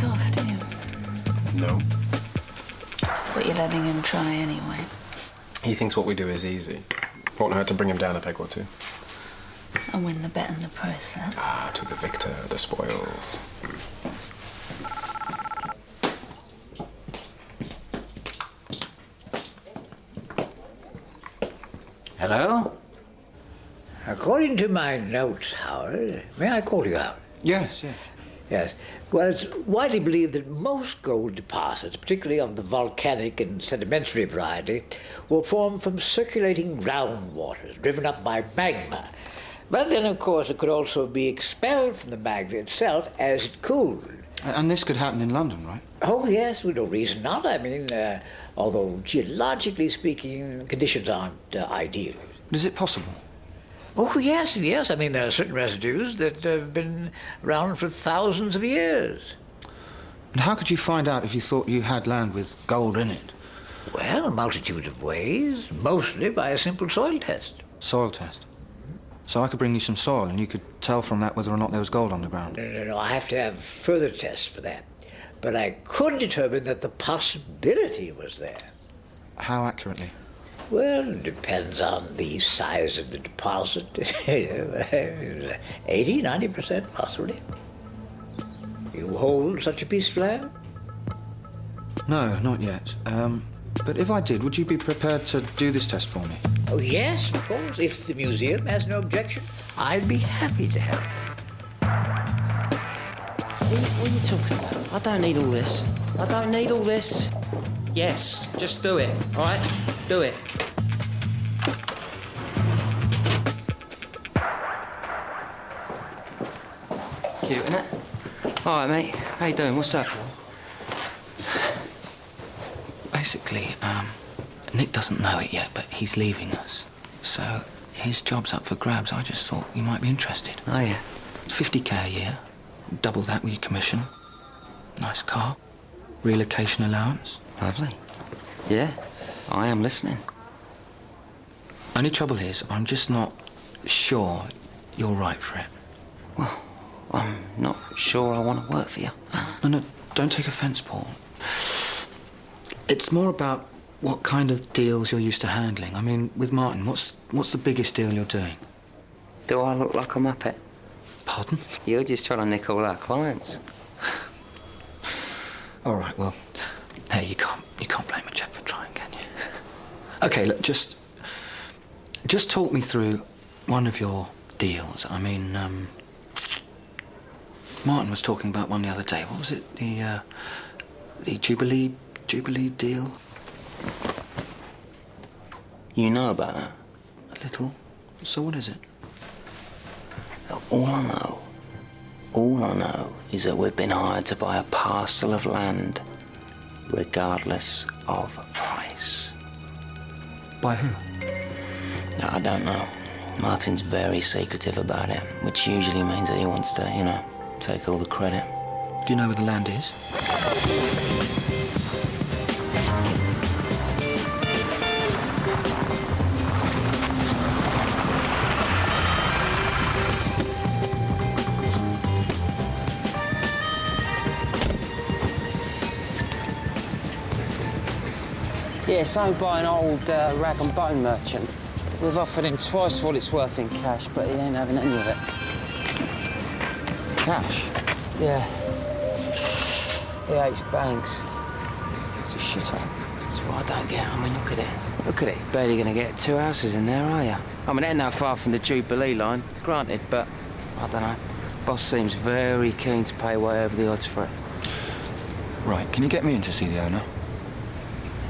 off, do you? No. But you're letting him try anyway. He thinks what we do is easy. Won't hurt to bring him down a peg or two. And win the bet in the process. Ah, to the victor, the spoils. Hello? According to my notes, Howard, may I call you out? Yes. Yes. Well, it's widely believed that most gold deposits, particularly of the volcanic and sedimentary variety, were formed from circulating groundwaters driven up by magma. But then, of course, it could also be expelled from the magma itself as it cooled. And this could happen in London, right? Oh, yes, with no reason not. I mean, although geologically speaking, conditions aren't ideal. But is it possible? Oh, yes. I mean, there are certain residues that have been around for thousands of years. And how could you find out if you thought you had land with gold in it? Well, a multitude of ways, mostly by a simple soil test. Soil test? So I could bring you some soil and you could tell from that whether or not there was gold on the ground? No, I have to have further tests for that. But I could determine that the possibility was there. How accurately? Well, it depends on the size of the deposit. 80, 90% possibly. You hold such a piece of land? No, not yet. But if I did, would you be prepared to do this test for me? Oh, yes, of course. If the museum has no objection, I'd be happy to help. What are you talking about? I don't need all this. I don't need all this. Yes, just do it, all right? Do it. Cute, isn't it? All right, mate. How you doing? What's up? Basically, Nick doesn't know it yet, but he's leaving us. So his job's up for grabs. I just thought you might be interested. Oh, yeah. 50k a year. Double that with your commission. Nice car. Relocation allowance. Lovely. Yeah, I am listening. Only trouble is, I'm just not sure you're right for it. Well, I'm not sure I want to work for you. No, don't take offence, Paul. It's more about what kind of deals you're used to handling. I mean, with Martin, what's the biggest deal you're doing? Do I look like a muppet? Pardon? You're just trying to nick all our clients. All right, well, hey, you can't blame a chap for trying, can you? Okay, look, just talk me through one of your deals. I mean, Martin was talking about one the other day. What was it? The Jubilee deal? You know about that? A little. So what is it? All I know is that we've been hired to buy a parcel of land, regardless of price. By who? I don't know. Martin's very secretive about it, which usually means that he wants to, take all the credit. Do you know where the land is? Yeah, it's owned by an old rag and bone merchant. We've offered him twice what it's worth in cash, but he ain't having any of it. Cash? Yeah. He hates banks. It's a shithole. That's what I don't get. I mean, look at it. Look at it. Barely gonna get 2 houses in there, are you? I mean, it ain't that far from the Jubilee line, granted, but I don't know. Boss seems very keen to pay way over the odds for it. Right, can you get me in to see the owner?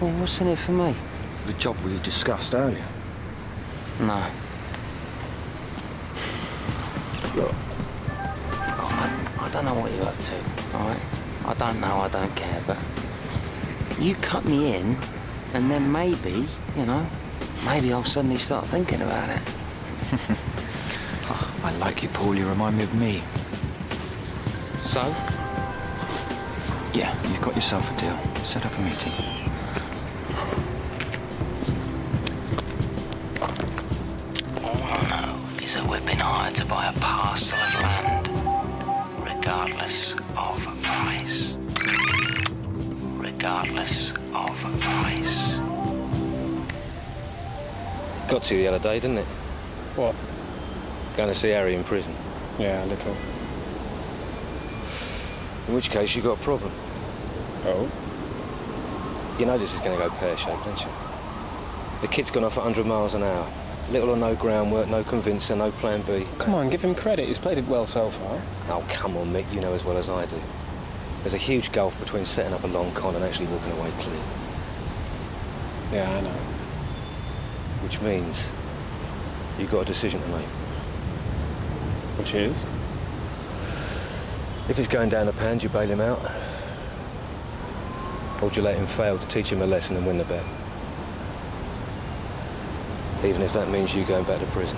Well, what's in it for me? The job we discussed earlier. No. Look, I don't know what you're up to, all right? I don't know, I don't care, but you cut me in, and then maybe, maybe I'll suddenly start thinking about it. Oh, I like you, Paul. You remind me of me. So? Yeah, you've got yourself a deal. Set up a meeting. Is that we've been hired to buy a parcel of land, regardless of price. regardless of price. Got to you the other day, didn't it? What? Going to see Harry in prison. Yeah, a little. In which case, you got a problem. Oh? You know this is going to go pear-shaped, don't you? The kid's gone off at 100 miles an hour. Little or no groundwork, no convincer, no plan B. Come on, give him credit. He's played it well so far. Oh, come on, Mick. You know as well as I do. There's a huge gulf between setting up a long con and actually walking away clean. Yeah, I know. Which means you've got a decision to make. Which is? If he's going down the pan, do you bail him out? Or do you let him fail to teach him a lesson and win the bet? Even if that means you going back to prison.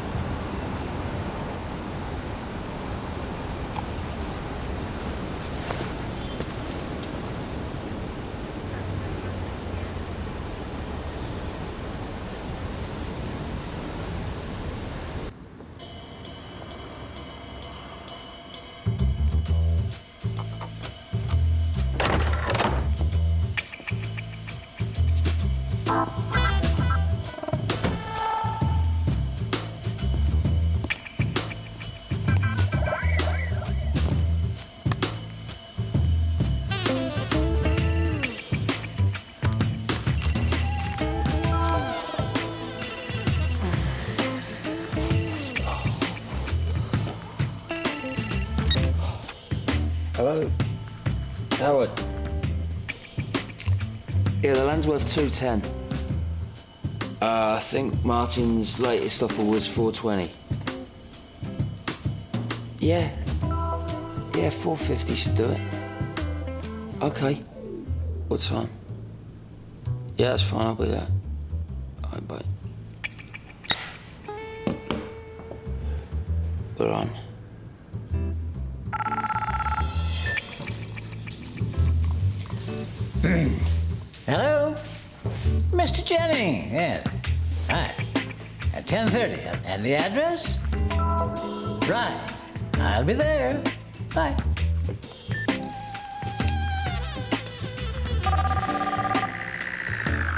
Hello? Howard? Yeah, the land's worth 210. I think Martin's latest offer was 420. Yeah. Yeah, 450 should do it. Okay. What time? Yeah, that's fine, I'll be there. All right, bye. We're on. Hello? Mr. Jennings, yes. Hi. At 10:30. And the address? Right. I'll be there. Bye.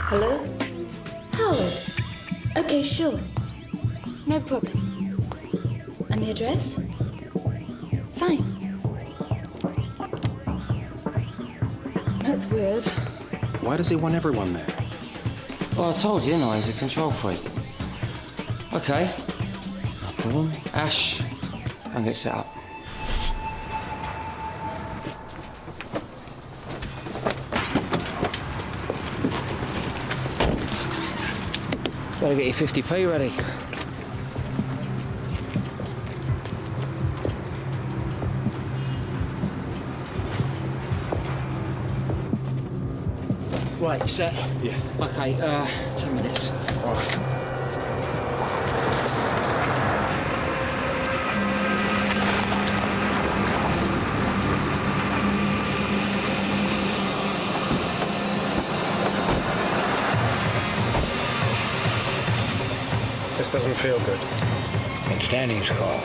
Hello? Howard. Okay, sure. No problem. And the address? Fine. That's weird. Why does he want everyone there? Well, I told you, didn't I? He's a control freak. Okay. No problem. Ash, go and get set up. Better get your 50p ready. Right, you set? Yeah. Okay, 10 minutes. All right. This doesn't feel good. It's Danny's call.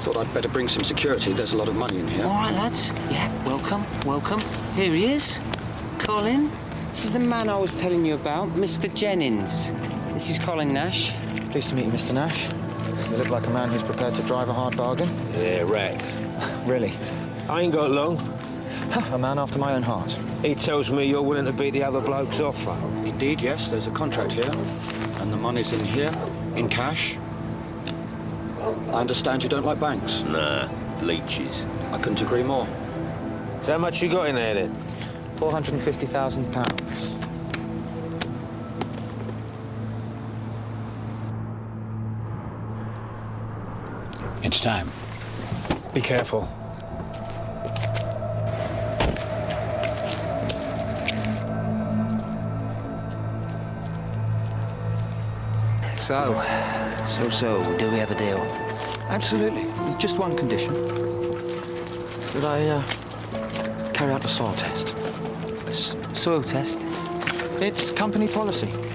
Thought I'd better bring some security. There's a lot of money in here. All right, lads. Yeah, welcome, welcome. Here he is. Colin. This is the man I was telling you about, Mr. Jennings. This is Colin Nash. Pleased to meet you, Mr. Nash. You look like a man who's prepared to drive a hard bargain. Yeah, rats. Really? I ain't got long. A man after my own heart. He tells me you're willing to beat the other bloke's offer. Indeed, yes. There's a contract here. And the money's in here, in cash. I understand you don't like banks. Nah, leeches. I couldn't agree more. So how much you got in there, then? £450,000. It's time. Be careful. So, do we have a deal? Absolutely. With just one condition. Did I carry out the soil test? Soil test? It's company policy.